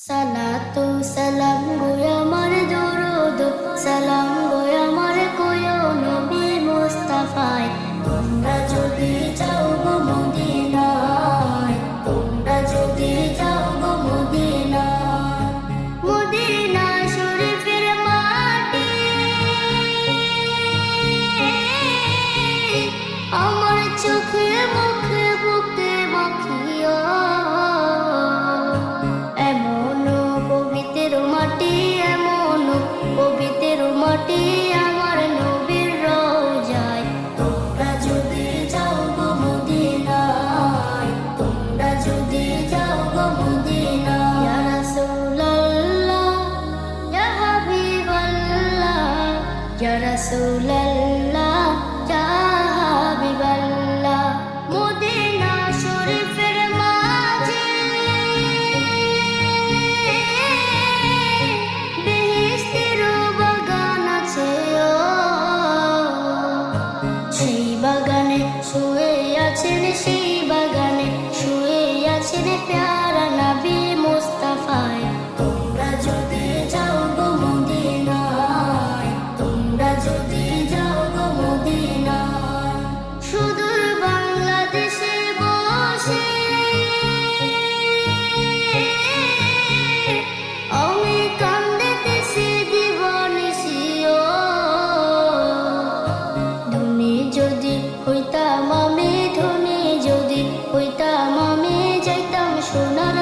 সালাতু সালাম গো আমার দরুদ সালাম গো আমার কোয় নবী মুস্তাফায়। তোমরা যদি যাও গো মদিনায়, তোমরা যদি যাও গো মদিনায়, মদিনা শরীফের মাটি আমার চোখে মুখে বুকে মাখিও। মাটি আমার নবীর রওজায়। তোমরা যদি যাও গো মদিনায়, তোমরা যদি যাও গো মদিনায়। ইয়া রাসূলুল্লাহ ইয়া হাবিবাল্লাহ, ইয়া রাসূলুল্লাহ ইয়া হাবিবাল্লাহ। মদিনা শরীফের মাঝে শুয়ে আছেন, সেই বাগানে শুয়ে আছেন প্যারা নবী মুস্তাফায়। তোমরা যদি যাও গো মদিনায়, তোমরা যদি যাও গো মদিনায়। সুদূর বাংলাদেশে বসে আমি কান্দিতেছি দিবানিশিও। ধনী যদি হইতাম আমি, ধনী যদি হইতাম আমি, যাইতাম সোনার